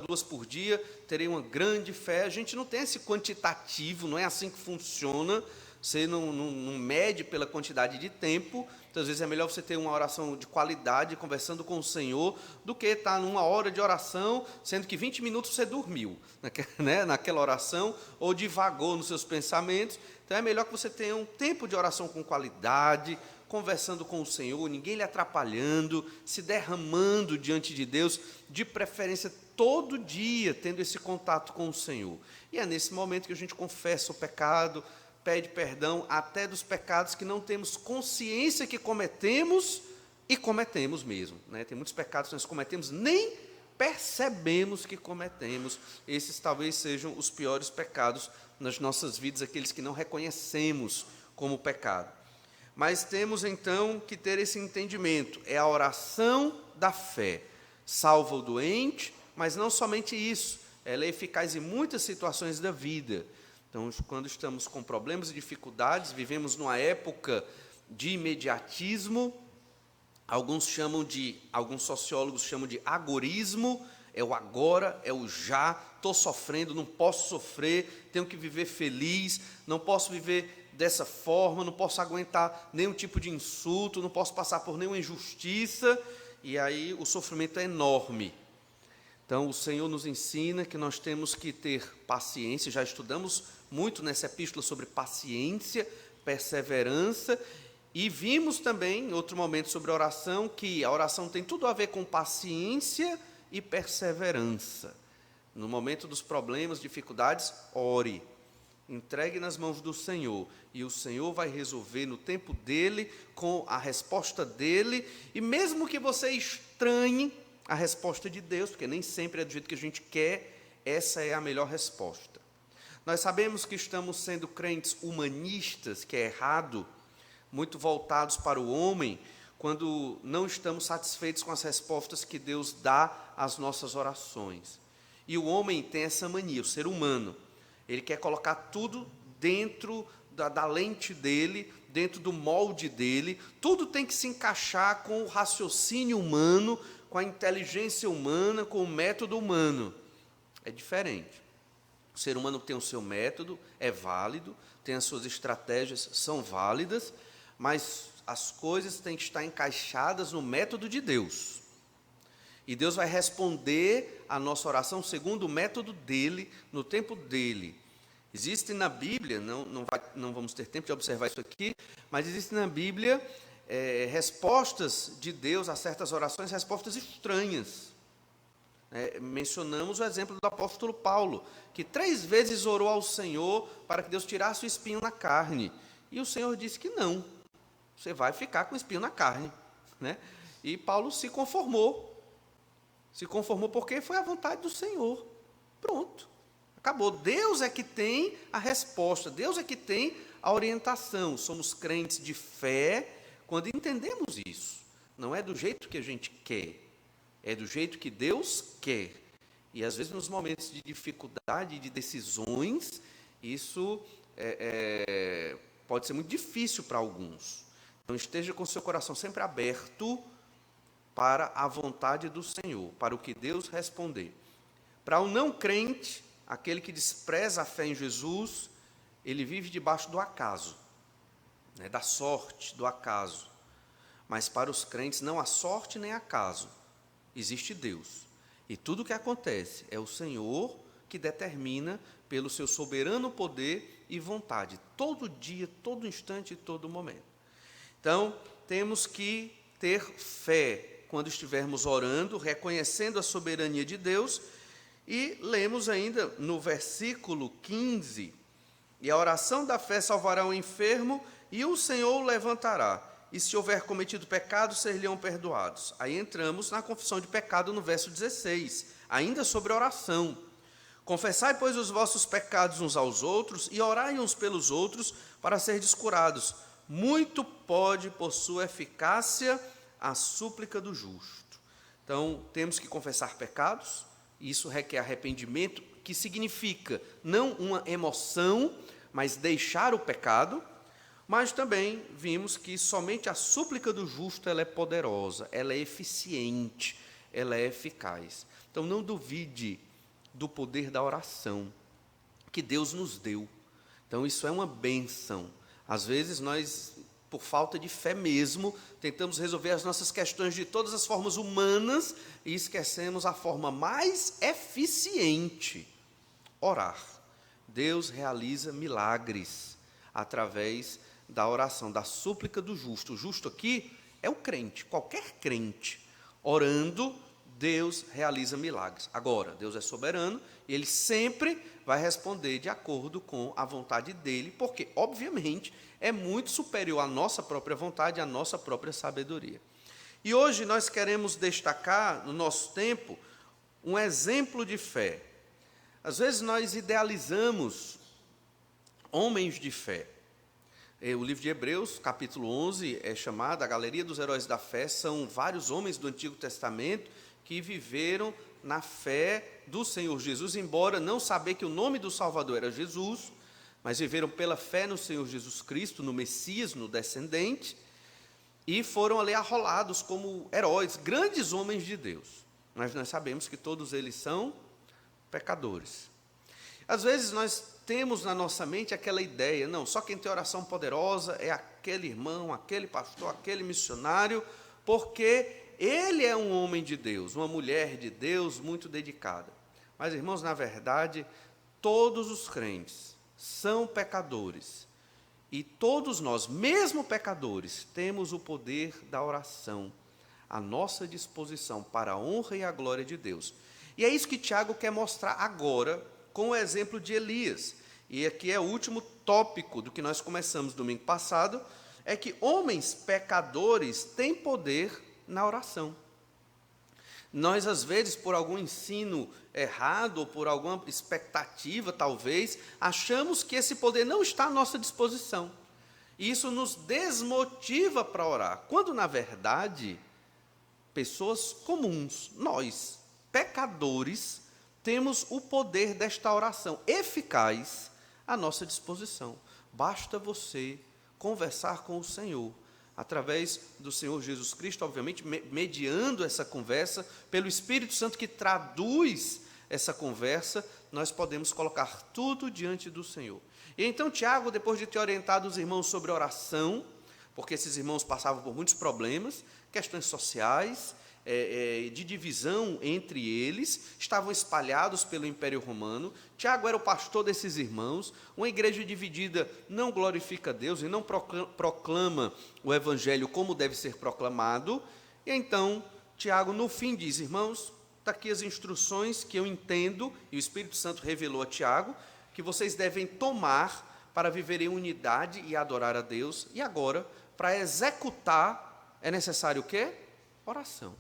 2 por dia, terei uma grande fé. A gente não tem esse quantitativo, não é assim que funciona. Você não mede pela quantidade de tempo. Então, às vezes é melhor você ter uma oração de qualidade, conversando com o Senhor, do que estar numa hora de oração, sendo que 20 minutos você dormiu, naquela oração, ou divagou nos seus pensamentos. Então, é melhor que você tenha um tempo de oração com qualidade, conversando com o Senhor, ninguém lhe atrapalhando, se derramando diante de Deus, de preferência todo dia, tendo esse contato com o Senhor. E é nesse momento que a gente confessa o pecado, pede perdão até dos pecados que não temos consciência que cometemos, e cometemos mesmo. Tem muitos pecados que nós cometemos, nem percebemos que cometemos. Esses talvez sejam os piores pecados nas nossas vidas, aqueles que não reconhecemos como pecado. Mas temos então que ter esse entendimento, é a oração da fé, salva o doente, mas não somente isso, ela é eficaz em muitas situações da vida. Então, quando estamos com problemas e dificuldades, vivemos numa época de imediatismo, alguns sociólogos chamam de agorismo, é o agora, é o já, estou sofrendo, não posso sofrer, tenho que viver feliz, não posso viver dessa forma, não posso aguentar nenhum tipo de insulto, não posso passar por nenhuma injustiça, e aí o sofrimento é enorme. Então, o Senhor nos ensina que nós temos que ter paciência, já estudamos muito nessa epístola sobre paciência, perseverança, e vimos também, em outro momento, sobre oração, que a oração tem tudo a ver com paciência e perseverança. No momento dos problemas, dificuldades, ore, entregue nas mãos do Senhor, e o Senhor vai resolver no tempo dele, com a resposta dele, e mesmo que você estranhe a resposta de Deus, porque nem sempre é do jeito que a gente quer, essa é a melhor resposta. Nós sabemos que estamos sendo crentes humanistas, que é errado, muito voltados para o homem, quando não estamos satisfeitos com as respostas que Deus dá às nossas orações. E o homem tem essa mania, o ser humano, ele quer colocar tudo dentro da lente dele, dentro do molde dele, tudo tem que se encaixar com o raciocínio humano, com a inteligência humana, com o método humano. É diferente. O ser humano tem o seu método, é válido, tem as suas estratégias, são válidas, mas as coisas têm que estar encaixadas no método de Deus. E Deus vai responder a nossa oração segundo o método dele, no tempo dele. Existem na Bíblia, não vamos ter tempo de observar isso aqui, mas existem na Bíblia respostas de Deus a certas orações, respostas estranhas. Mencionamos o exemplo do apóstolo Paulo, que 3 vezes orou ao Senhor para que Deus tirasse o espinho na carne. E o Senhor disse que não, você vai ficar com o espinho na carne. E Paulo se conformou porque foi a vontade do Senhor. Pronto, acabou. Deus é que tem a resposta, Deus é que tem a orientação. Somos crentes de fé quando entendemos isso. Não é do jeito que a gente quer, é do jeito que Deus quer. E às vezes nos momentos de dificuldade e de decisões, isso pode ser muito difícil para alguns. Então esteja com seu coração sempre aberto para a vontade do Senhor, para o que Deus responder. Para o não crente, aquele que despreza a fé em Jesus, ele vive debaixo do acaso, da sorte, do acaso. Mas para os crentes não há sorte nem acaso, existe Deus. E tudo o que acontece é o Senhor que determina pelo seu soberano poder e vontade, todo dia, todo instante e todo momento. Então, temos que ter fé quando estivermos orando, reconhecendo a soberania de Deus, e lemos ainda no versículo 15, e a oração da fé salvará o enfermo, e o Senhor o levantará, e se houver cometido pecado, ser-lhe-ão perdoados. Aí entramos na confissão de pecado no verso 16, ainda sobre oração. Confessai, pois, os vossos pecados uns aos outros, e orai uns pelos outros, para serdes curados. Muito pode, por sua eficácia, a súplica do justo. Então, temos que confessar pecados, isso requer arrependimento, que significa não uma emoção, mas deixar o pecado, mas também vimos que somente a súplica do justo ela é poderosa, ela é eficiente, ela é eficaz. Então, não duvide do poder da oração que Deus nos deu. Então, isso é uma bênção. Às vezes, nós, por falta de fé mesmo, tentamos resolver as nossas questões de todas as formas humanas e esquecemos a forma mais eficiente: orar. Deus realiza milagres através da oração, da súplica do justo. O justo aqui é o crente, qualquer crente. Orando, Deus realiza milagres. Agora, Deus é soberano e Ele sempre vai responder de acordo com a vontade dEle, porque, obviamente, é muito superior à nossa própria vontade, à nossa própria sabedoria. E hoje nós queremos destacar, no nosso tempo, um exemplo de fé. Às vezes nós idealizamos homens de fé. O livro de Hebreus, capítulo 11, é chamado a Galeria dos Heróis da Fé. São vários homens do Antigo Testamento que viveram na fé do Senhor Jesus, embora não saber que o nome do Salvador era Jesus, mas viveram pela fé no Senhor Jesus Cristo, no Messias, no descendente, e foram ali arrolados como heróis, grandes homens de Deus. Mas nós sabemos que todos eles são pecadores. Às vezes nós temos na nossa mente aquela ideia: não, só quem tem oração poderosa é aquele irmão, aquele pastor, aquele missionário, porque ele é um homem de Deus, uma mulher de Deus muito dedicada. Mas, irmãos, na verdade, todos os crentes são pecadores. E todos nós, mesmo pecadores, temos o poder da oração à nossa disposição para a honra e a glória de Deus. E é isso que Tiago quer mostrar agora com o exemplo de Elias. E aqui é o último tópico do que nós começamos domingo passado, é que homens pecadores têm poder na oração. Nós, às vezes, por algum ensino errado, ou por alguma expectativa, talvez, achamos que esse poder não está à nossa disposição. E isso nos desmotiva para orar, quando, na verdade, pessoas comuns, nós, pecadores, temos o poder desta oração eficaz à nossa disposição. Basta você conversar com o Senhor, através do Senhor Jesus Cristo, obviamente, mediando essa conversa, pelo Espírito Santo que traduz essa conversa, nós podemos colocar tudo diante do Senhor. E então Tiago, depois de ter orientado os irmãos sobre oração, porque esses irmãos passavam por muitos problemas, questões sociais, de divisão entre eles, estavam espalhados pelo Império Romano. Tiago era o pastor desses irmãos. Uma igreja dividida não glorifica a Deus e não proclama o Evangelho como deve ser proclamado. E então, Tiago, no fim, diz: irmãos, está aqui as instruções que eu entendo, e o Espírito Santo revelou a Tiago, que vocês devem tomar para viver em unidade e adorar a Deus. E agora, para executar, é necessário o quê? Oração.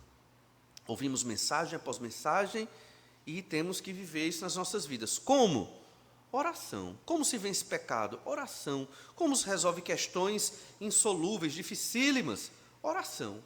Ouvimos mensagem após mensagem e temos que viver isso nas nossas vidas. Como? Oração. Como se vence pecado? Oração. Como se resolve questões insolúveis, dificílimas? Oração.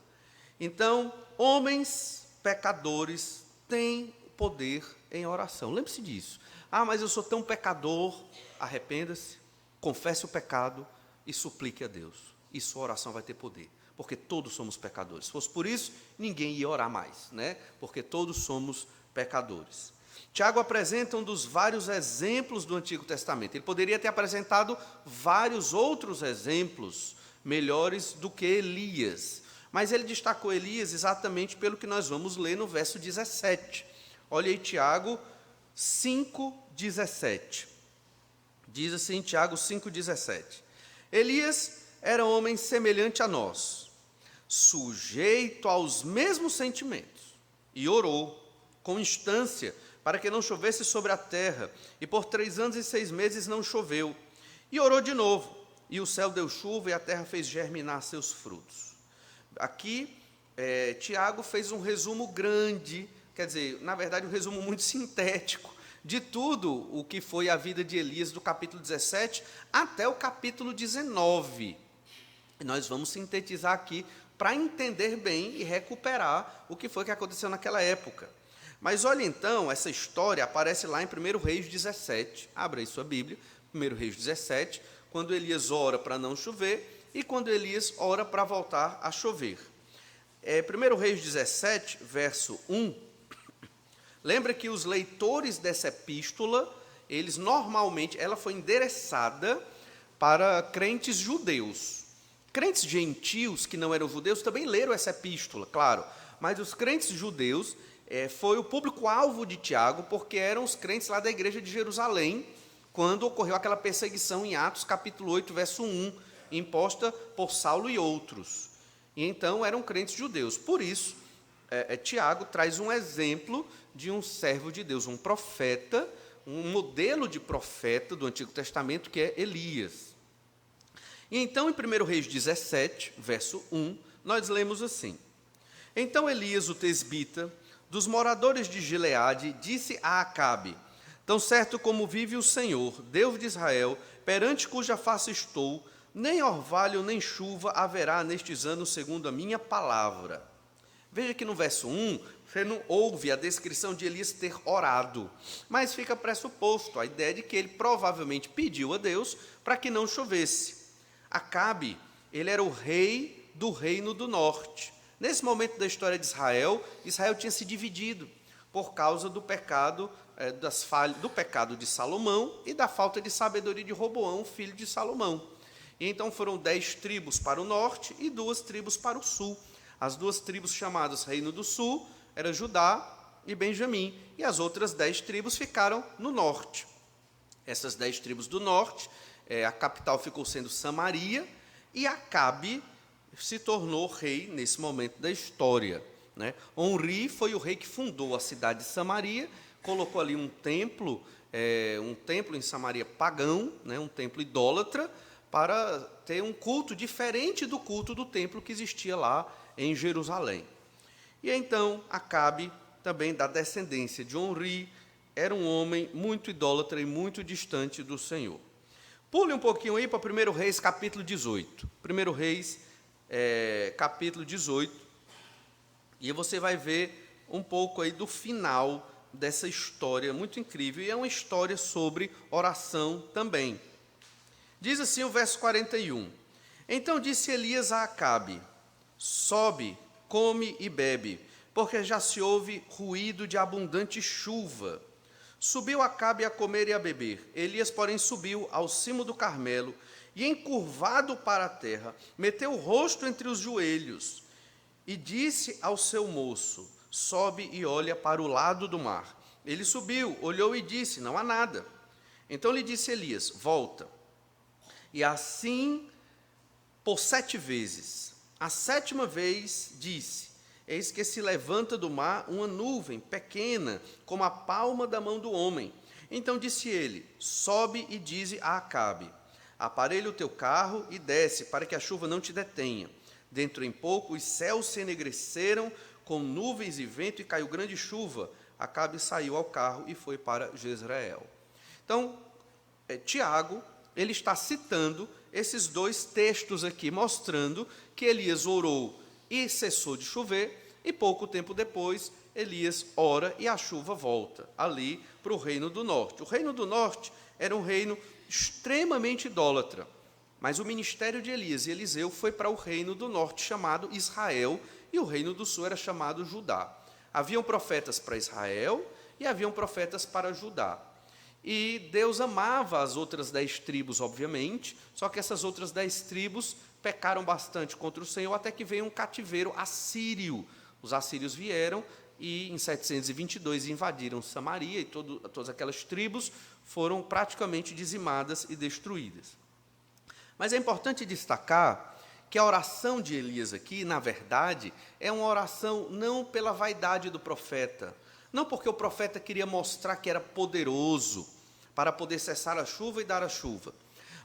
Então, homens pecadores têm poder em oração. Lembre-se disso. Ah, mas eu sou tão pecador. Arrependa-se, confesse o pecado e suplique a Deus. E sua oração vai ter poder. Porque todos somos pecadores. Se fosse por isso, ninguém ia orar mais, né? Porque todos somos pecadores. Tiago apresenta um dos vários exemplos do Antigo Testamento. Ele poderia ter apresentado vários outros exemplos melhores do que Elias. Mas ele destacou Elias exatamente pelo que nós vamos ler no verso 17. Olha aí Tiago 5,17. Diz assim, Tiago 5,17. Elias era um homem semelhante a nós, sujeito aos mesmos sentimentos, e orou com instância para que não chovesse sobre a terra, e por 3 anos e 6 meses não choveu. E orou de novo, e o céu deu chuva, e a terra fez germinar seus frutos. Aqui, Tiago fez um resumo grande, quer dizer, na verdade, um resumo muito sintético, de tudo o que foi a vida de Elias, do capítulo 17 até o capítulo 19. E nós vamos sintetizar aqui para entender bem e recuperar o que foi que aconteceu naquela época. Mas olha então, essa história aparece lá em 1 Reis 17. Abra aí sua Bíblia, 1 Reis 17, quando Elias ora para não chover e quando Elias ora para voltar a chover. 1 Reis 17, verso 1, Lembra que os leitores dessa epístola, eles normalmente, ela foi endereçada para crentes judeus. Crentes gentios que não eram judeus também leram essa epístola, claro, mas os crentes judeus foi o público-alvo de Tiago, porque eram os crentes lá da igreja de Jerusalém, quando ocorreu aquela perseguição em Atos capítulo 8, verso 1, imposta por Saulo e outros. E então eram crentes judeus. Por isso, Tiago traz um exemplo de um servo de Deus, um profeta, um modelo de profeta do Antigo Testamento, que é Elias. E então, em 1 Reis 17, verso 1, nós lemos assim: Então Elias, o tesbita, dos moradores de Gileade, disse a Acabe: Tão certo como vive o Senhor, Deus de Israel, perante cuja face estou, nem orvalho nem chuva haverá nestes anos, segundo a minha palavra. Veja que no verso 1, você não ouve a descrição de Elias ter orado, mas fica pressuposto a ideia de que ele provavelmente pediu a Deus para que não chovesse. Acabe, ele era o rei do reino do norte. Nesse momento da história de Israel, Israel tinha se dividido por causa do pecado, do pecado de Salomão e da falta de sabedoria de Roboão, filho de Salomão. E então foram 10 tribos para o norte e 2 tribos para o sul. As 2 tribos chamadas Reino do Sul eram Judá e Benjamim, e as outras 10 tribos ficaram no norte. Essas 10 tribos do norte, a capital ficou sendo Samaria, e Acabe se tornou rei nesse momento da história, né? Onri foi o rei que fundou a cidade de Samaria, colocou ali um templo em Samaria pagão, né? Um templo idólatra, para ter um culto diferente do culto do templo que existia lá em Jerusalém. E então Acabe, também da descendência de Onri, era um homem muito idólatra e muito distante do Senhor. Pule um pouquinho aí para 1 Reis, capítulo 18. 1 Reis, capítulo 18, e você vai ver um pouco aí do final dessa história muito incrível, e é uma história sobre oração também. Diz assim o verso 41, Então disse Elias a Acabe, sobe, come e bebe, porque já se ouve ruído de abundante chuva. Subiu Acabe a comer e a beber. Elias, porém, subiu ao cimo do Carmelo e, encurvado para a terra, meteu o rosto entre os joelhos e disse ao seu moço, sobe e olha para o lado do mar. Ele subiu, olhou e disse, não há nada. Então lhe disse Elias, volta. E assim por 7 vezes. A 7ª vez disse, eis que se levanta do mar uma nuvem pequena, como a palma da mão do homem. Então disse ele, sobe e dize a Acabe, aparelha o teu carro e desce, para que a chuva não te detenha. Dentro em pouco os céus se enegreceram com nuvens e vento, e caiu grande chuva. Acabe saiu ao carro e foi para Jezreel. Então, Tiago, ele está citando esses 2 textos aqui, mostrando que Elias orou e cessou de chover, e pouco tempo depois, Elias ora e a chuva volta, ali para o Reino do Norte. O Reino do Norte era um reino extremamente idólatra, mas o ministério de Elias e Eliseu foi para o Reino do Norte, chamado Israel, e o Reino do Sul era chamado Judá. Haviam profetas para Israel e haviam profetas para Judá. E Deus amava as outras 10 tribos, obviamente, só que essas outras 10 tribos pecaram bastante contra o Senhor, até que veio um cativeiro assírio. Os assírios vieram e, em 722, invadiram Samaria, e todas aquelas tribos foram praticamente dizimadas e destruídas. Mas é importante destacar que a oração de Elias aqui, na verdade, é uma oração não pela vaidade do profeta, não porque o profeta queria mostrar que era poderoso para poder cessar a chuva e dar a chuva,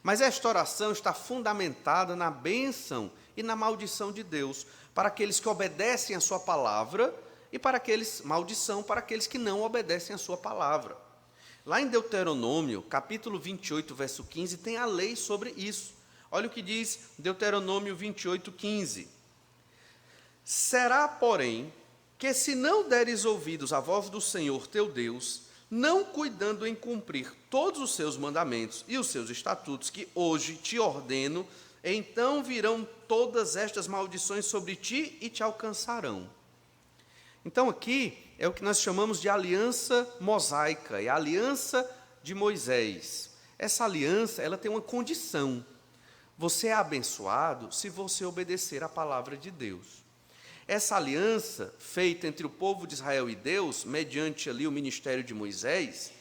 mas esta oração está fundamentada na bênção e na maldição de Deus para aqueles que obedecem a sua palavra e maldição para aqueles que não obedecem a sua palavra. Lá em Deuteronômio, capítulo 28, verso 15, tem a lei sobre isso. Olha o que diz Deuteronômio 28, 15. Será, porém, que se não deres ouvidos à voz do Senhor teu Deus, não cuidando em cumprir todos os seus mandamentos e os seus estatutos que hoje te ordeno, então virão todas estas maldições sobre ti e te alcançarão. Então aqui é o que nós chamamos de aliança mosaica, é a aliança de Moisés. Essa aliança, ela tem uma condição. Você é abençoado se você obedecer à palavra de Deus. Essa aliança, feita entre o povo de Israel e Deus, mediante ali o ministério de Moisés,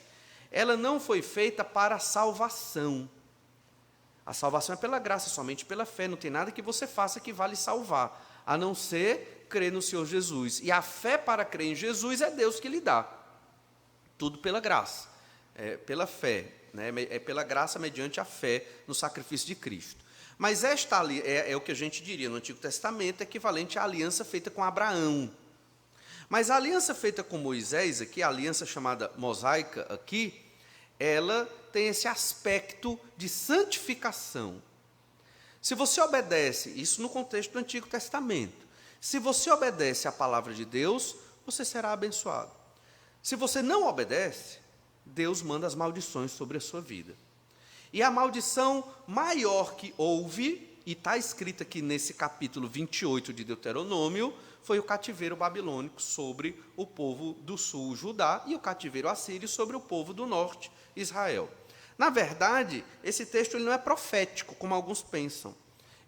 ela não foi feita para a salvação. A salvação é pela graça, somente pela fé, não tem nada que você faça que vale salvar, a não ser crer no Senhor Jesus. E a fé para crer em Jesus é Deus que lhe dá. Tudo pela graça, pela fé, né? É pela graça mediante a fé no sacrifício de Cristo. Mas esta é o que a gente diria no Antigo Testamento, equivalente à aliança feita com Abraão. Mas a aliança feita com Moisés aqui, a aliança chamada mosaica aqui, ela tem esse aspecto de santificação. Se você obedece, isso no contexto do Antigo Testamento, se você obedece à palavra de Deus, você será abençoado. Se você não obedece, Deus manda as maldições sobre a sua vida. E a maldição maior que houve, e está escrita aqui nesse capítulo 28 de Deuteronômio, foi o cativeiro babilônico sobre o povo do sul, Judá, e o cativeiro assírio sobre o povo do norte, Israel. Na verdade, esse texto ele não é profético, como alguns pensam.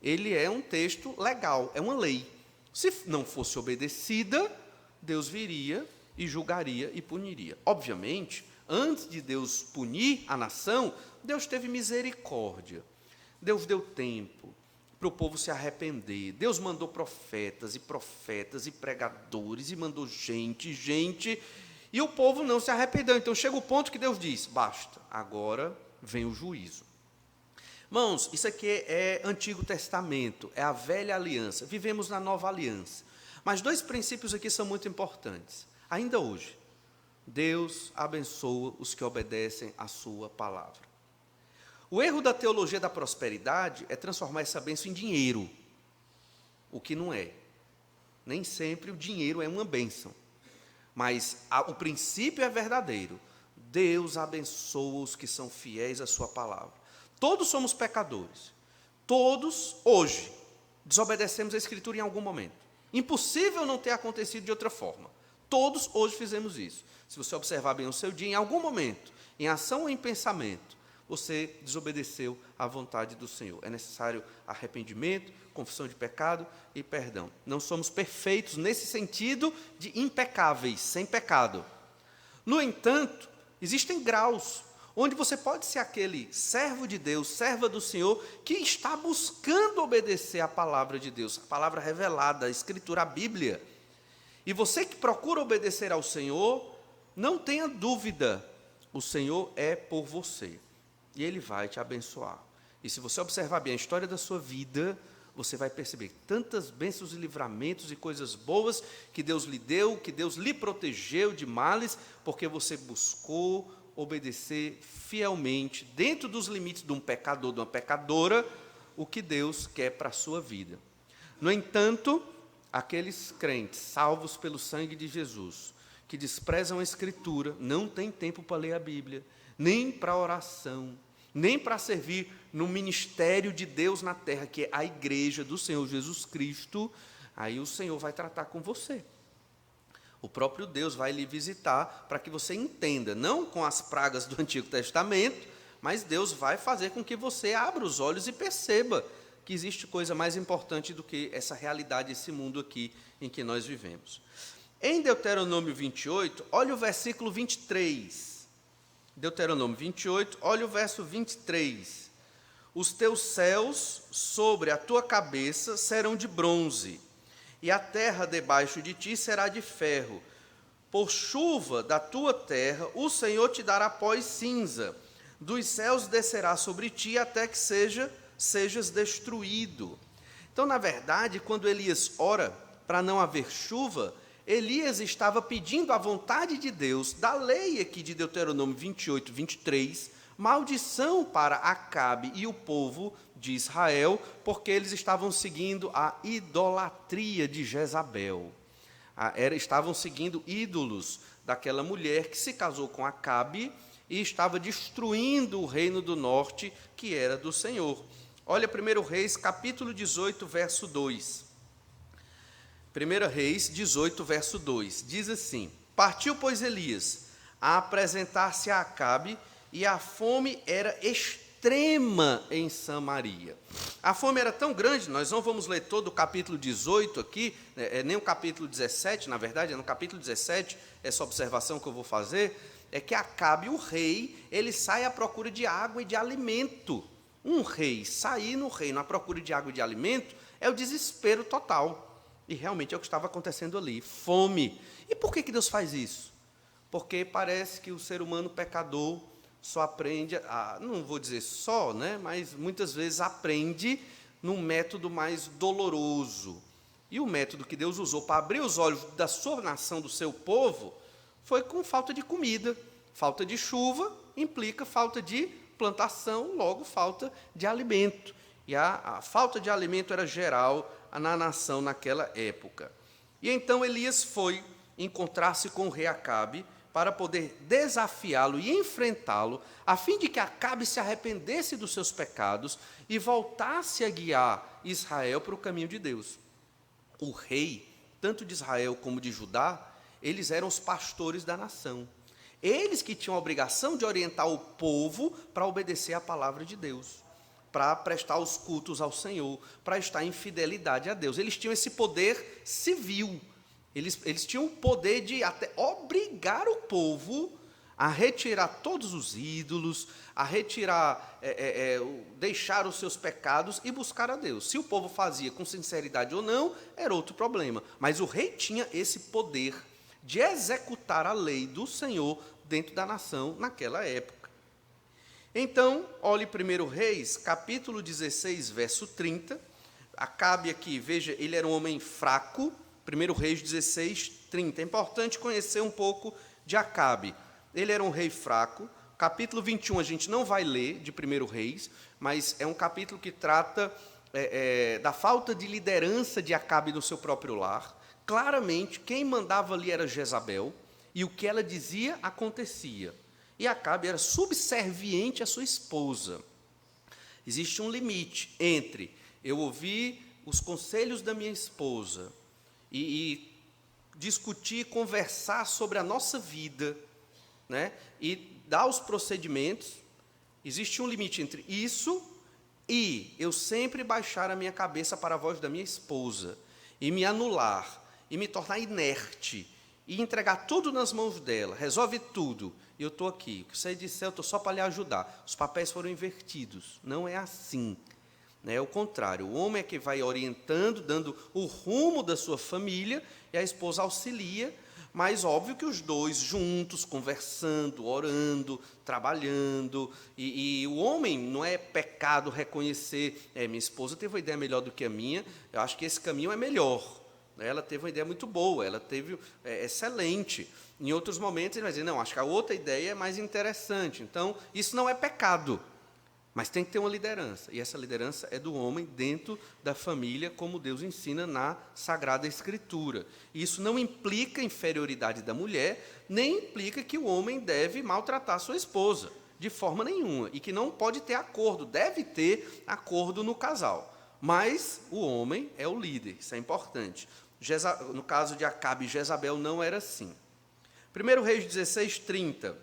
Ele é um texto legal, é uma lei. Se não fosse obedecida, Deus viria e julgaria e puniria. Obviamente, antes de Deus punir a nação, Deus teve misericórdia. Deus deu tempo para o povo se arrepender. Deus mandou profetas e pregadores, e mandou gente, e o povo não se arrependeu. Então chega o ponto que Deus diz: basta, agora vem o juízo. Irmãos, isso aqui é Antigo Testamento, é a velha aliança. Vivemos na nova aliança. Mas dois princípios aqui são muito importantes. Ainda hoje, Deus abençoa os que obedecem à sua palavra. O erro da teologia da prosperidade é transformar essa bênção em dinheiro, o que não é. Nem sempre o dinheiro é uma bênção, mas o princípio é verdadeiro. Deus abençoa os que são fiéis à sua palavra. Todos somos pecadores. Todos, hoje, desobedecemos a Escritura em algum momento. Impossível não ter acontecido de outra forma. Todos hoje fizemos isso. Se você observar bem o seu dia, em algum momento, em ação ou em pensamento, você desobedeceu à vontade do Senhor. É necessário arrependimento, confissão de pecado e perdão. Não somos perfeitos nesse sentido de impecáveis, sem pecado. No entanto, existem graus onde você pode ser aquele servo de Deus, serva do Senhor, que está buscando obedecer à palavra de Deus, a palavra revelada, a Escritura, a Bíblia. E você que procura obedecer ao Senhor, não tenha dúvida, o Senhor é por você. E Ele vai te abençoar. E se você observar bem a história da sua vida, você vai perceber tantas bênçãos e livramentos e coisas boas que Deus lhe deu, que Deus lhe protegeu de males, porque você buscou obedecer fielmente, dentro dos limites de um pecador, de uma pecadora, o que Deus quer para a sua vida. No entanto, aqueles crentes salvos pelo sangue de Jesus, que desprezam a Escritura, não têm tempo para ler a Bíblia, nem para oração, nem para servir no ministério de Deus na terra, que é a igreja do Senhor Jesus Cristo, aí o Senhor vai tratar com você. O próprio Deus vai lhe visitar para que você entenda, não com as pragas do Antigo Testamento, mas Deus vai fazer com que você abra os olhos e perceba que existe coisa mais importante do que essa realidade, esse mundo aqui em que nós vivemos. Em Deuteronômio 28, olha o versículo 23. Deuteronômio 28, olha o verso 23. Os teus céus sobre a tua cabeça serão de bronze, e a terra debaixo de ti será de ferro. Por chuva da tua terra o Senhor te dará pó e cinza, dos céus descerá sobre ti até que sejas destruído. Então, na verdade, quando Elias ora para não haver chuva, Elias estava pedindo a vontade de Deus, da lei aqui de Deuteronômio 28, 23, maldição para Acabe e o povo de Israel, porque eles estavam seguindo a idolatria de Jezabel. Estavam seguindo ídolos daquela mulher que se casou com Acabe e estava destruindo o reino do norte, que era do Senhor. Olha 1 Reis, capítulo 18, verso 2. 1 Reis 18, verso 2, diz assim: Partiu, pois, Elias a apresentar-se a Acabe, e a fome era extrema em Samaria. A fome era tão grande, nós não vamos ler todo o capítulo 18 aqui, nem o capítulo 17, na verdade, é no capítulo 17, essa observação que eu vou fazer, é que Acabe, o rei, ele sai à procura de água e de alimento. Um rei sair no reino à procura de água e de alimento é o desespero total. E realmente é o que estava acontecendo ali, fome. E por que Deus faz isso? Porque parece que o ser humano pecador só aprende, não vou dizer só, né, mas muitas vezes aprende num método mais doloroso. E o método que Deus usou para abrir os olhos da sua nação, do seu povo, foi com falta de comida. Falta de chuva implica falta de plantação, logo falta de alimento. E a falta de alimento era geral na nação naquela época. E então Elias foi encontrar-se com o rei Acabe para poder desafiá-lo e enfrentá-lo, a fim de que Acabe se arrependesse dos seus pecados e voltasse a guiar Israel para o caminho de Deus. O rei, tanto de Israel como de Judá, eles eram os pastores da nação. Eles que tinham a obrigação de orientar o povo para obedecer à palavra de Deus, para prestar os cultos ao Senhor, para estar em fidelidade a Deus. Eles tinham esse poder civil. Eles tinham o poder de até obrigar o povo a retirar todos os ídolos, a retirar, deixar os seus pecados e buscar a Deus. Se o povo fazia com sinceridade ou não, era outro problema. Mas o rei tinha esse poder de executar a lei do Senhor dentro da nação naquela época. Então, olhe 1 Reis, capítulo 16, verso 30. Acabe aqui, veja, ele era um homem fraco. 1 Reis 16, 30. É importante conhecer um pouco de Acabe. Ele era um rei fraco. Capítulo 21 a gente não vai ler de 1 Reis, mas é um capítulo que trata da falta de liderança de Acabe no seu próprio lar. Claramente, quem mandava ali era Jezabel, e o que ela dizia acontecia. E Acabe era subserviente à sua esposa. Existe um limite entre eu ouvir os conselhos da minha esposa e discutir, conversar sobre a nossa vida, né, e dar os procedimentos. Existe um limite entre isso e eu sempre baixar a minha cabeça para a voz da minha esposa e me anular, e me tornar inerte, e entregar tudo nas mãos dela, resolve tudo, e eu estou aqui, o que você disser, eu estou só para lhe ajudar. Os papéis foram invertidos, não é assim. É o contrário, o homem é que vai orientando, dando o rumo da sua família, e a esposa auxilia, mas óbvio que os dois juntos, conversando, orando, trabalhando, e o homem não é pecado reconhecer, minha esposa teve uma ideia melhor do que a minha, eu acho que esse caminho é melhor. Ela teve uma ideia muito boa, ela teve excelente. Em outros momentos ele vai dizer, não, acho que a outra ideia é mais interessante. Então, isso não é pecado, mas tem que ter uma liderança. E essa liderança é do homem dentro da família, como Deus ensina na Sagrada Escritura. E isso não implica inferioridade da mulher, nem implica que o homem deve maltratar a sua esposa, de forma nenhuma. E que não pode ter acordo, deve ter acordo no casal. Mas o homem é o líder, isso é importante. No caso de Acabe e Jezabel não era assim. 1 Reis 16, 30.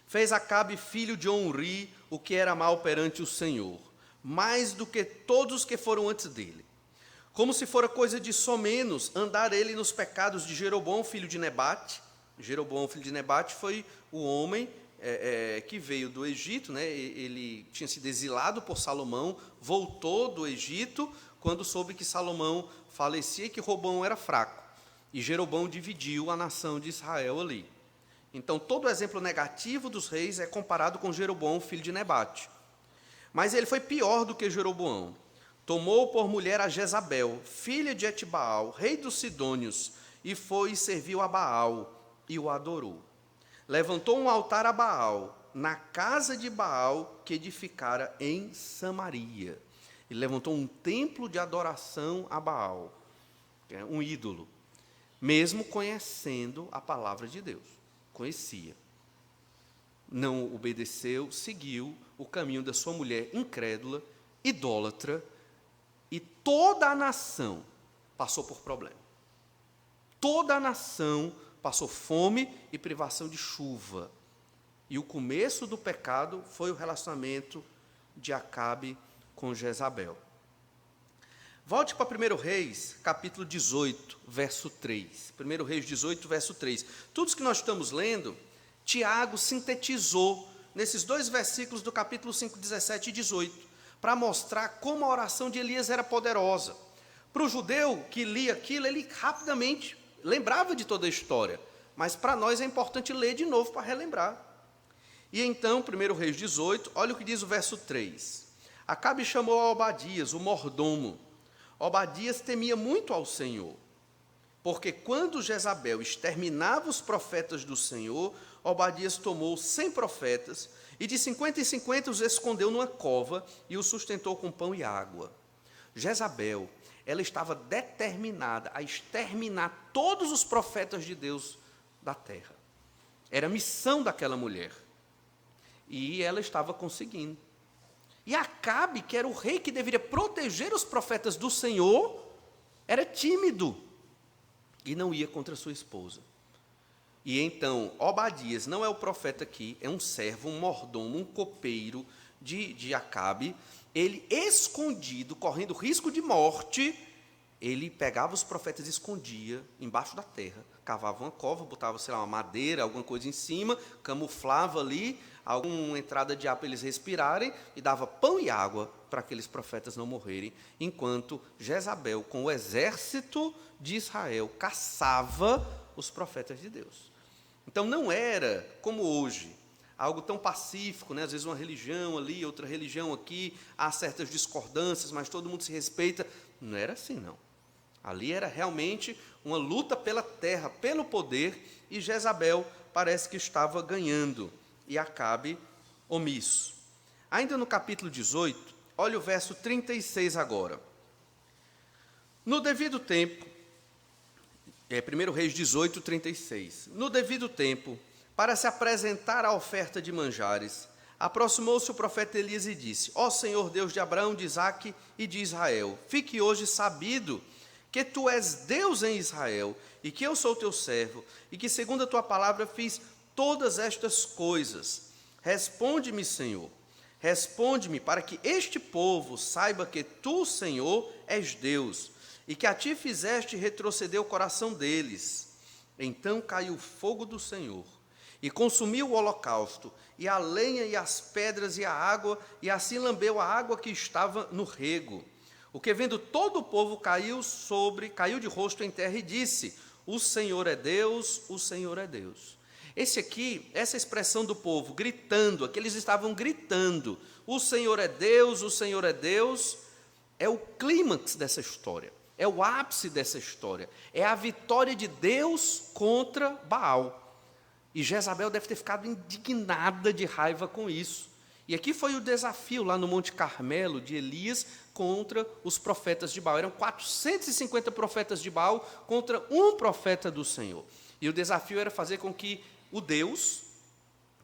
Fez Acabe filho de Onri o que era mal perante o Senhor, mais do que todos os que foram antes dele. Como se fora coisa de somenos andar ele nos pecados de Jeroboão, filho de Nebate. Jeroboão, filho de Nebate, foi o homem que veio do Egito, né? Ele tinha sido exilado por Salomão, voltou do Egito, quando soube que Salomão falecia e que Roboão era fraco. E Jeroboão dividiu a nação de Israel ali. Então, todo o exemplo negativo dos reis é comparado com Jeroboão, filho de Nebate. Mas ele foi pior do que Jeroboão. Tomou por mulher a Jezabel, filha de Etbaal, rei dos Sidônios, e foi e serviu a Baal, e o adorou. Levantou um altar a Baal, na casa de Baal, que edificara em Samaria. Ele levantou um templo de adoração a Baal, um ídolo, mesmo conhecendo a palavra de Deus. Conhecia. Não obedeceu, seguiu o caminho da sua mulher incrédula, idólatra, e toda a nação passou por problema. Toda a nação passou fome e privação de chuva. E o começo do pecado foi o relacionamento de Acabe com Jezabel. Volte para 1 Reis, capítulo 18, verso 3. 1 Reis 18, verso 3. Tudo isso que nós estamos lendo, Tiago sintetizou nesses dois versículos do capítulo 5, 17 e 18, para mostrar como a oração de Elias era poderosa. Para o judeu que lia aquilo, ele rapidamente lembrava de toda a história, mas para nós é importante ler de novo para relembrar. E então, 1 Reis 18, olha o que diz o verso 3. Acabe chamou a Obadias, o mordomo. Obadias temia muito ao Senhor, porque quando Jezabel exterminava os profetas do Senhor, Obadias tomou 100 profetas e de 50 em 50 os escondeu numa cova e os sustentou com pão e água. Jezabel, ela estava determinada a exterminar todos os profetas de Deus da terra. Era a missão daquela mulher. E ela estava conseguindo. E Acabe, que era o rei que deveria proteger os profetas do Senhor, era tímido e não ia contra sua esposa. E então, Obadias não é o profeta aqui, é um servo, um mordomo, um copeiro de Acabe. Ele, escondido, correndo risco de morte, ele pegava os profetas e escondia embaixo da terra, cavava uma cova, botava, sei lá, uma madeira, alguma coisa em cima, camuflava ali, alguma entrada de ar para eles respirarem, e dava pão e água para aqueles profetas não morrerem, enquanto Jezabel, com o exército de Israel, caçava os profetas de Deus. Então não era, como hoje, algo tão pacífico, né? Às vezes uma religião ali, outra religião aqui, há certas discordâncias, mas todo mundo se respeita. Não era assim, não. Ali era realmente uma luta pela terra, pelo poder, e Jezabel parece que estava ganhando, e Acabe omisso. Ainda no capítulo 18, olha o verso 36 agora. No devido tempo, 1 Reis 18, 36. No devido tempo, para se apresentar a oferta de manjares, aproximou-se o profeta Elias e disse: Ó Senhor Deus de Abraão, de Isaque e de Israel, fique hoje sabido que tu és Deus em Israel, e que eu sou teu servo, e que segundo a tua palavra fiz todas estas coisas. Responde-me, Senhor, responde-me, para que este povo saiba que tu, Senhor, és Deus, e que a ti fizeste retroceder o coração deles. Então caiu o fogo do Senhor, e consumiu o holocausto, e a lenha, e as pedras, e a água, e assim lambeu a água que estava no rego. O que vendo todo o povo caiu de rosto em terra e disse: o Senhor é Deus, o Senhor é Deus. Essa expressão do povo gritando, aqui eles estavam gritando, o Senhor é Deus, o Senhor é Deus, é o clímax dessa história, é o ápice dessa história, é a vitória de Deus contra Baal. E Jezabel deve ter ficado indignada de raiva com isso. E aqui foi o desafio lá no Monte Carmelo de Elias contra os profetas de Baal. Eram 450 profetas de Baal contra um profeta do Senhor. E o desafio era fazer com que o Deus,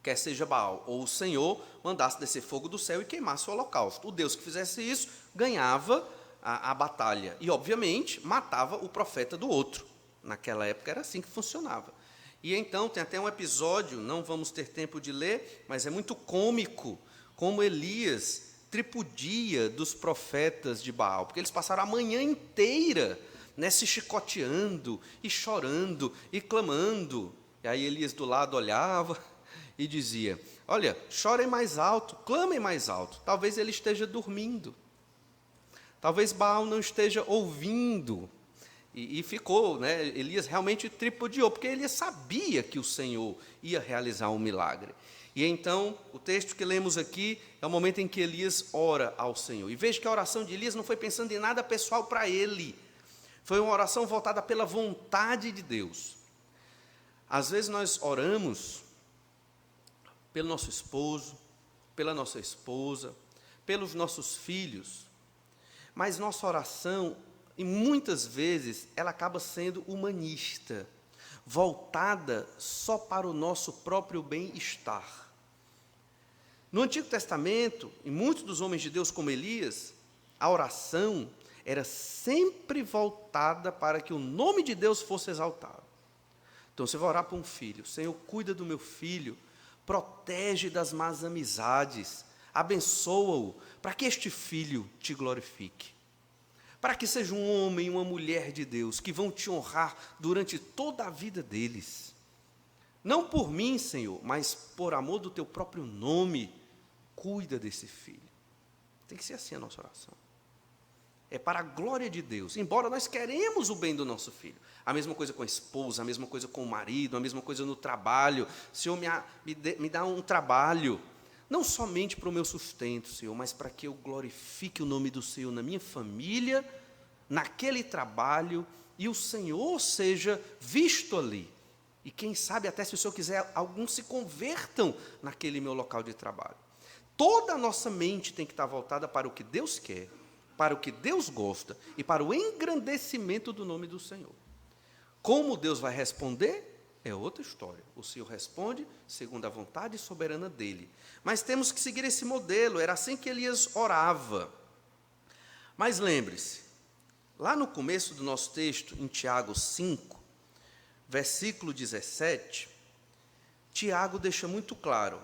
quer seja Baal ou o Senhor, mandasse descer fogo do céu e queimasse o holocausto. O Deus que fizesse isso ganhava a batalha e, obviamente, matava o profeta do outro. Naquela época era assim que funcionava. E então tem até um episódio, não vamos ter tempo de ler, mas é muito cômico, como Elias tripudia dos profetas de Baal, porque eles passaram a manhã inteira, né, se chicoteando, e chorando, e clamando. E aí Elias do lado olhava e dizia: olha, chorem mais alto, clamem mais alto, talvez ele esteja dormindo, talvez Baal não esteja ouvindo. E ficou, né, Elias realmente tripudiou, porque Elias sabia que o Senhor ia realizar um milagre. E então, o texto que lemos aqui é o momento em que Elias ora ao Senhor. E veja que a oração de Elias não foi pensando em nada pessoal para ele. Foi uma oração voltada pela vontade de Deus. Às vezes nós oramos pelo nosso esposo, pela nossa esposa, pelos nossos filhos, mas nossa oração, e muitas vezes, ela acaba sendo humanista, voltada só para o nosso próprio bem-estar. No Antigo Testamento, em muitos dos homens de Deus, como Elias, a oração era sempre voltada para que o nome de Deus fosse exaltado. Então você vai orar por um filho. Senhor, cuida do meu filho, protege das más amizades, abençoa-o, para que este filho te glorifique. Para que seja um homem e uma mulher de Deus, que vão te honrar durante toda a vida deles. Não por mim, Senhor, mas por amor do teu próprio nome, cuida desse filho. Tem que ser assim a nossa oração. É para a glória de Deus, embora nós queremos o bem do nosso filho. A mesma coisa com a esposa, a mesma coisa com o marido, a mesma coisa no trabalho. Senhor, me dá um trabalho, não somente para o meu sustento, Senhor, mas para que eu glorifique o nome do Senhor na minha família, naquele trabalho, e o Senhor seja visto ali. E quem sabe até se o Senhor quiser, alguns se convertam naquele meu local de trabalho. Toda a nossa mente tem que estar voltada para o que Deus quer, para o que Deus gosta e para o engrandecimento do nome do Senhor. Como Deus vai responder, é outra história. O Senhor responde segundo a vontade soberana dele. Mas temos que seguir esse modelo, era assim que Elias orava. Mas lembre-se, lá no começo do nosso texto, em Tiago 5, versículo 17, Tiago deixa muito claro,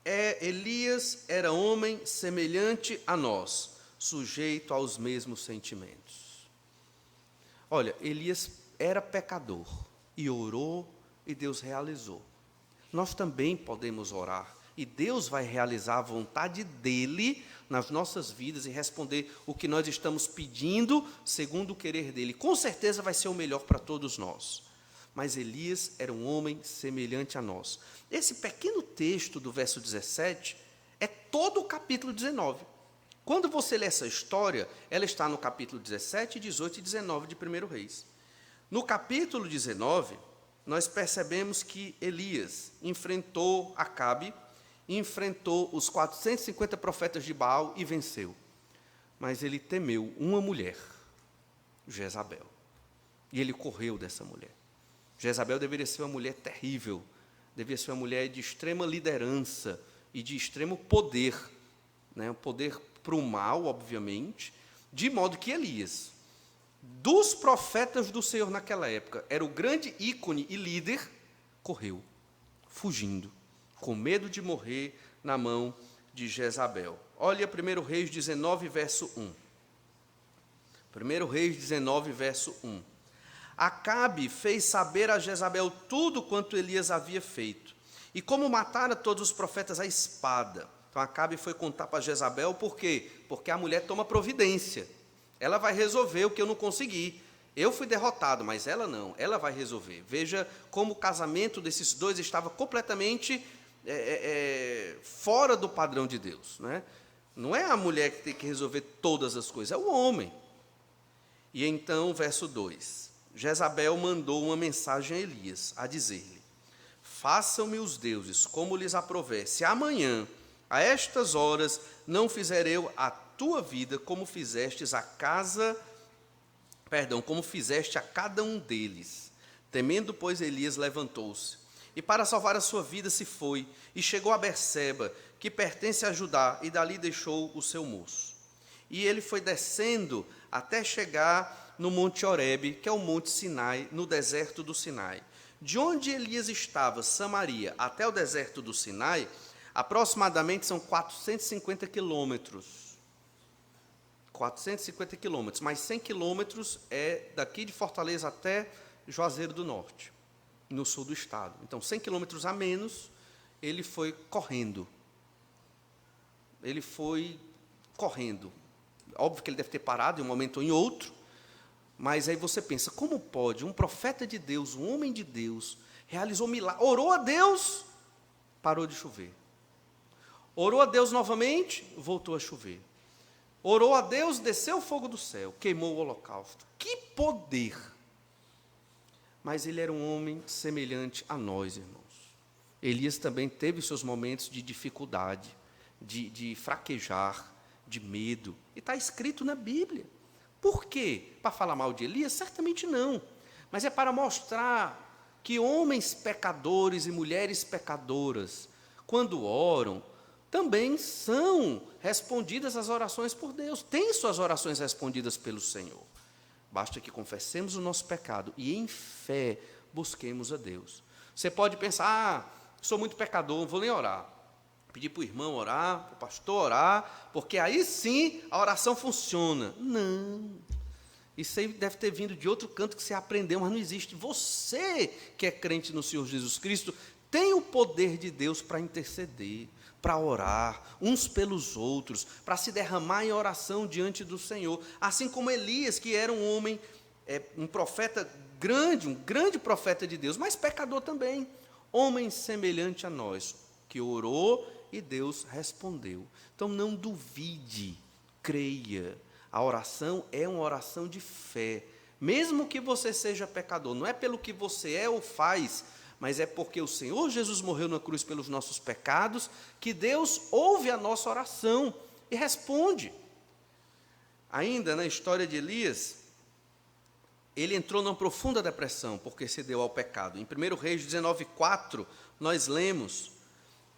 Elias era homem semelhante a nós, sujeito aos mesmos sentimentos. Olha, Elias era pecador e orou e Deus realizou. Nós também podemos orar e Deus vai realizar a vontade dele nas nossas vidas e responder o que nós estamos pedindo segundo o querer dele. Com certeza vai ser o melhor para todos nós. Mas Elias era um homem semelhante a nós. Esse pequeno texto do verso 17 é todo o capítulo 19. Quando você lê essa história, ela está no capítulo 17, 18 e 19 de 1 Reis. No capítulo 19, nós percebemos que Elias enfrentou Acabe, enfrentou os 450 profetas de Baal e venceu. Mas ele temeu uma mulher, Jezabel. E ele correu dessa mulher. Jezabel deveria ser uma mulher terrível, deveria ser uma mulher de extrema liderança e de extremo poder, né? Poder para o mal, obviamente, de modo que Elias, dos profetas do Senhor naquela época, era o grande ícone e líder, correu, fugindo, com medo de morrer na mão de Jezabel. Olha 1 Reis 19, verso 1. 1 Reis 19, verso 1. Acabe fez saber a Jezabel tudo quanto Elias havia feito, e como matara todos os profetas à espada. Então Acabe foi contar para Jezabel, por quê? Porque a mulher toma providência. Ela vai resolver o que eu não consegui. Eu fui derrotado, mas ela não, ela vai resolver. Veja como o casamento desses dois estava completamente fora do padrão de Deus, né? Não é a mulher que tem que resolver todas as coisas, é o homem. E então, verso 2, Jezabel mandou uma mensagem a Elias, a dizer-lhe: façam-me os deuses como lhes aprouver, se amanhã, a estas horas, não fizer eu a tua vida como fizestes como fizeste a cada um deles. Temendo, pois, Elias levantou-se, e para salvar a sua vida se foi, e chegou a Berseba, que pertence a Judá, e dali deixou o seu moço. E ele foi descendo até chegar no monte Horebe, que é o monte Sinai, no deserto do Sinai. De onde Elias estava, Samaria, até o deserto do Sinai, aproximadamente são 450 quilômetros. 450 quilômetros, mais 100 quilômetros é daqui de Fortaleza até Juazeiro do Norte, no sul do estado. Então, 100 quilômetros a menos, ele foi correndo. Ele foi correndo. Óbvio que ele deve ter parado em um momento ou em outro, mas aí você pensa, como pode um profeta de Deus, um homem de Deus, realizou milagre, orou a Deus, parou de chover. Orou a Deus novamente, voltou a chover. Orou a Deus, desceu o fogo do céu, queimou o holocausto. Que poder! Mas ele era um homem semelhante a nós, irmãos. Elias também teve seus momentos de dificuldade, de fraquejar, de medo. E está escrito na Bíblia. Por quê? Para falar mal de Elias? Certamente não. Mas é para mostrar que homens pecadores e mulheres pecadoras, quando oram, também são respondidas as orações por Deus, têm suas orações respondidas pelo Senhor. Basta que confessemos o nosso pecado e em fé busquemos a Deus. Você pode pensar, sou muito pecador, não vou nem orar. Pedir para o irmão orar, para o pastor orar, porque aí sim a oração funciona. Não. Isso aí deve ter vindo de outro canto que você aprendeu, mas não existe. Você que é crente no Senhor Jesus Cristo, tem o poder de Deus para interceder, para orar uns pelos outros, para se derramar em oração diante do Senhor. Assim como Elias, que era um homem, um profeta grande, um grande profeta de Deus, mas pecador também. Homem semelhante a nós, que orou e Deus respondeu. Então não duvide, creia. A oração é uma oração de fé. Mesmo que você seja pecador, não é pelo que você é ou faz, mas é porque o Senhor Jesus morreu na cruz pelos nossos pecados, que Deus ouve a nossa oração e responde. Ainda na história de Elias, ele entrou numa profunda depressão, porque cedeu ao pecado. Em 1 Reis 19:4, nós lemos,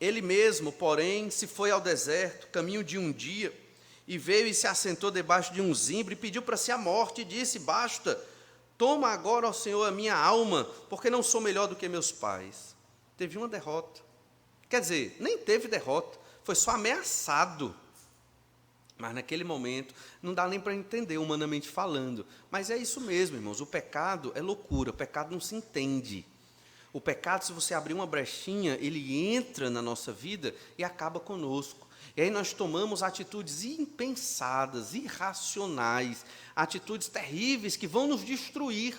ele mesmo, porém, se foi ao deserto, caminho de um dia, e veio e se assentou debaixo de um zimbro, e pediu para si a morte, e disse, basta, toma agora, ó Senhor, a minha alma, porque não sou melhor do que meus pais. Teve uma derrota. Quer dizer, nem teve derrota, foi só ameaçado. Mas naquele momento, não dá nem para entender humanamente falando. Mas é isso mesmo, irmãos, o pecado é loucura, o pecado não se entende. O pecado, se você abrir uma brechinha, ele entra na nossa vida e acaba conosco. E aí nós tomamos atitudes impensadas, irracionais, atitudes terríveis que vão nos destruir.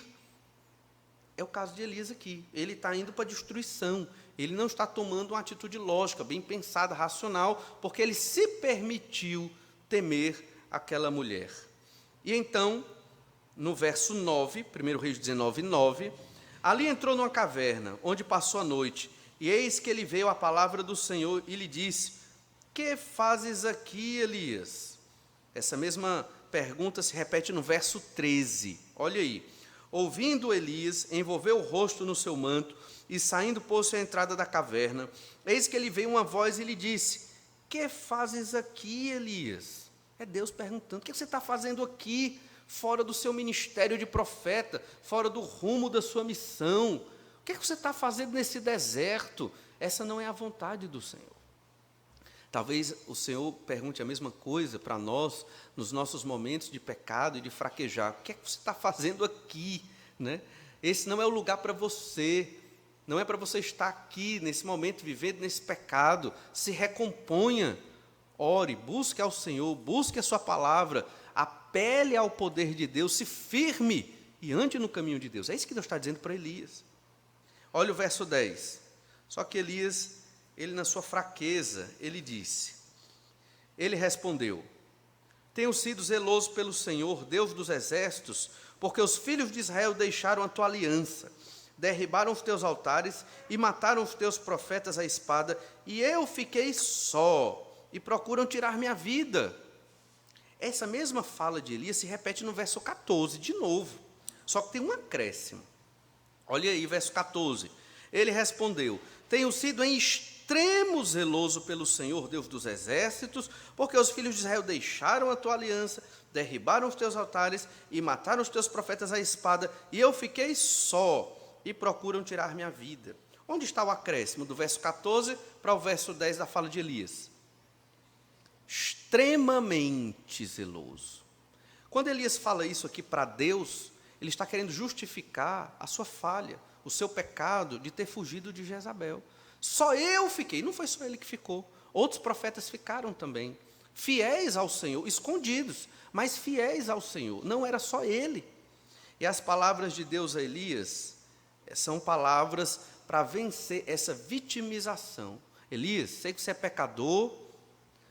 É o caso de Elias aqui. Ele está indo para a destruição. Ele não está tomando uma atitude lógica, bem pensada, racional, porque ele se permitiu temer aquela mulher. E então, no verso 9, 1 Reis 19:9, ali entrou numa caverna, onde passou a noite, e eis que ele veio a palavra do Senhor e lhe disse, que fazes aqui, Elias? Essa mesma pergunta se repete no verso 13, olha aí. Ouvindo Elias, envolveu o rosto no seu manto, e saindo pôs-se à entrada da caverna, eis que ele veio uma voz e lhe disse, que fazes aqui, Elias? É Deus perguntando, o que você está fazendo aqui, fora do seu ministério de profeta, fora do rumo da sua missão? O que você está fazendo nesse deserto? Essa não é a vontade do Senhor. Talvez o Senhor pergunte a mesma coisa para nós, nos nossos momentos de pecado e de fraquejar. O que você está fazendo aqui? Né? Esse não é o lugar para você. Não é para você estar aqui, nesse momento, vivendo nesse pecado. Se recomponha, ore, busque ao Senhor, busque a sua palavra, apele ao poder de Deus, se firme e ande no caminho de Deus. É isso que Deus está dizendo para Elias. Olha o verso 10. Só que Elias, ele na sua fraqueza, ele disse, ele respondeu, tenho sido zeloso pelo Senhor, Deus dos exércitos, porque os filhos de Israel deixaram a tua aliança, derribaram os teus altares e mataram os teus profetas à espada, e eu fiquei só, e procuram tirar minha vida. Essa mesma fala de Elias se repete no verso 14, de novo, só que tem um acréscimo. Olha aí, verso 14. Ele respondeu, tenho sido em extremo zeloso pelo Senhor, Deus dos exércitos, porque os filhos de Israel deixaram a tua aliança, derribaram os teus altares e mataram os teus profetas à espada, e eu fiquei só, e procuram tirar minha vida. Onde está o acréscimo? Do verso 14 para o verso 10 da fala de Elias. Extremamente zeloso. Quando Elias fala isso aqui para Deus, ele está querendo justificar a sua falha, o seu pecado de ter fugido de Jezabel. Só eu fiquei, não foi só ele que ficou, outros profetas ficaram também, fiéis ao Senhor, escondidos, mas fiéis ao Senhor, não era só ele. E as palavras de Deus a Elias são palavras para vencer essa vitimização. Elias, sei que você é pecador,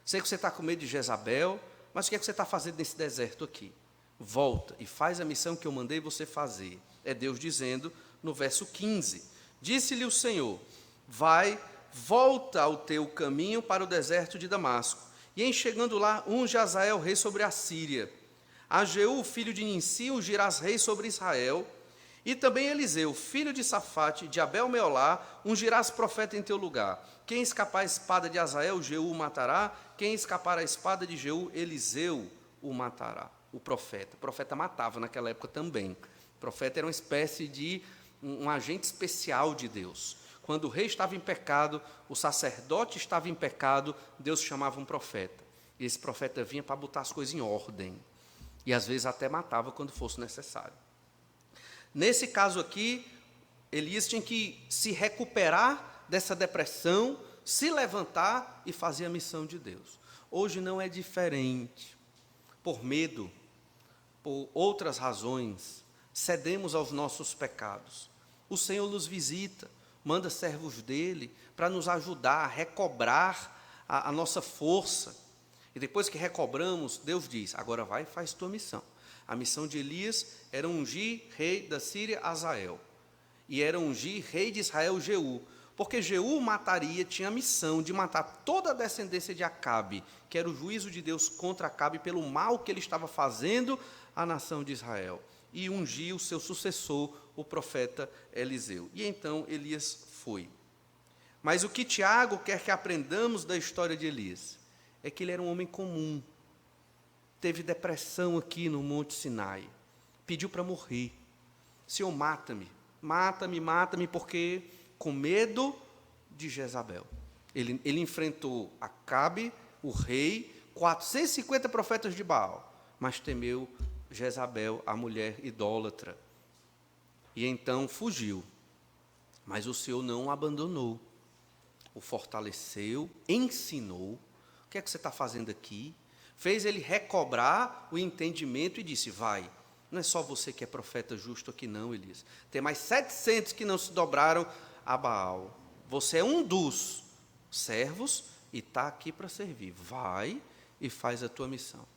sei que você está com medo de Jezabel, mas o que é que você está fazendo nesse deserto aqui? Volta e faz a missão que eu mandei você fazer. É Deus dizendo no verso 15, disse-lhe o Senhor, vai, volta ao teu caminho para o deserto de Damasco, e em chegando lá, unge Azael rei sobre a Síria, a Jeú, filho de Ninsi, ungirás rei sobre Israel, e também Eliseu, filho de Safate, de Abel-Meolá, ungirás profeta em teu lugar. Quem escapar a espada de Azael, Jeú o matará, quem escapar a espada de Jeú, Eliseu o matará. O profeta matava naquela época também. O profeta era uma espécie de um agente especial de Deus. Quando o rei estava em pecado, o sacerdote estava em pecado, Deus chamava um profeta. E esse profeta vinha para botar as coisas em ordem. E às vezes até matava quando fosse necessário. Nesse caso aqui, Elias tinha que se recuperar dessa depressão, se levantar e fazer a missão de Deus. Hoje não é diferente. Por medo, por outras razões, cedemos aos nossos pecados. O Senhor nos visita, manda servos dele para nos ajudar a recobrar a nossa força. E depois que recobramos, Deus diz, agora vai e faz tua missão. A missão de Elias era ungir rei da Síria, Azael. E era ungir rei de Israel, Jeú. Porque Jeú tinha a missão de matar toda a descendência de Acabe, que era o juízo de Deus contra Acabe pelo mal que ele estava fazendo à nação de Israel. E ungir o seu sucessor, o profeta Eliseu. E então Elias foi. Mas o que Tiago quer que aprendamos da história de Elias é que ele era um homem comum. Teve depressão aqui no Monte Sinai. Pediu para morrer. Senhor, mata-me. Mata-me, mata-me, porque com medo de Jezabel. Ele enfrentou Acabe, o rei, 450 profetas de Baal, mas temeu Jezabel, a mulher idólatra. E então fugiu. Mas o Senhor não o abandonou. O fortaleceu, ensinou. O que é que você está fazendo aqui? Fez ele recobrar o entendimento e disse, vai, não é só você que é profeta justo aqui não, Elias. Tem mais 700 que não se dobraram a Baal. Você é um dos servos e está aqui para servir. Vai e faz a tua missão.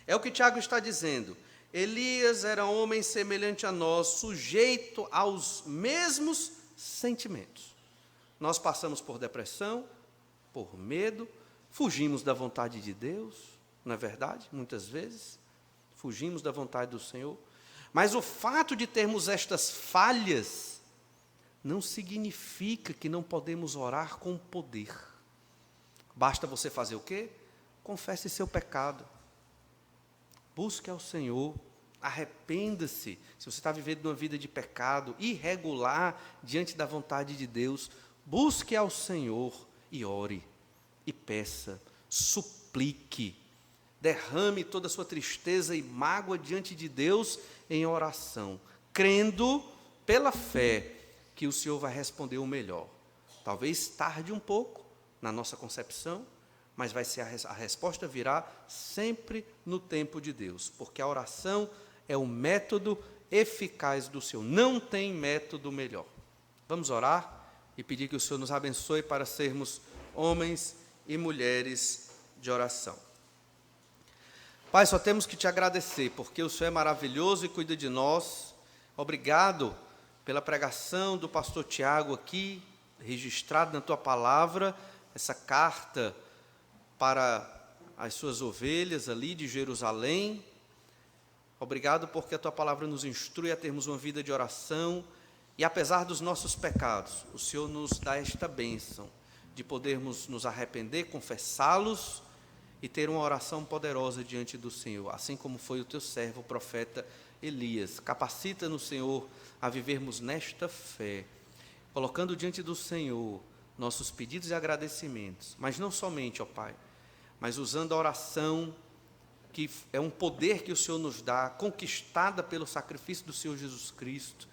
É o que Tiago está dizendo. Elias era homem semelhante a nós, sujeito aos mesmos sentimentos. Nós passamos por depressão, por medo, fugimos da vontade de Deus, não é verdade? Muitas vezes, fugimos da vontade do Senhor. Mas o fato de termos estas falhas não significa que não podemos orar com poder. Basta você fazer o quê? Confesse seu pecado. Busque ao Senhor. Arrependa-se. Se você está vivendo uma vida de pecado irregular diante da vontade de Deus, busque ao Senhor e ore. E peça, suplique. Derrame toda a sua tristeza e mágoa diante de Deus em oração, crendo pela fé que o Senhor vai responder o melhor. Talvez tarde um pouco na nossa concepção, mas vai ser a resposta virá sempre no tempo de Deus, porque a oração é o método eficaz do Senhor. Não tem método melhor. Vamos orar e pedir que o Senhor nos abençoe para sermos homens e mulheres de oração. Pai, só temos que te agradecer, porque o Senhor é maravilhoso e cuida de nós. Obrigado pela pregação do pastor Tiago aqui, registrado na tua palavra, essa carta para as suas ovelhas ali de Jerusalém. Obrigado porque a tua palavra nos instrui a termos uma vida de oração e apesar dos nossos pecados, o Senhor nos dá esta bênção de podermos nos arrepender, confessá-los e ter uma oração poderosa diante do Senhor, assim como foi o teu servo, o profeta Elias. Capacita-nos, Senhor, a vivermos nesta fé, colocando diante do Senhor nossos pedidos e agradecimentos, mas não somente, ó Pai, mas usando a oração, que é um poder que o Senhor nos dá, conquistada pelo sacrifício do Senhor Jesus Cristo.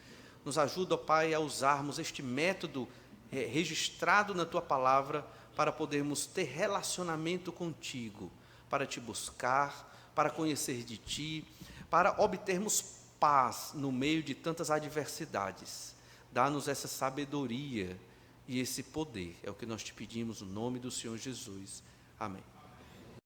Nos ajuda, ó Pai, a usarmos este método registrado na Tua Palavra, para podermos ter relacionamento contigo, para Te buscar, para conhecer de Ti, para obtermos paz no meio de tantas adversidades. Dá-nos essa sabedoria e esse poder. É o que nós Te pedimos no nome do Senhor Jesus. Amém.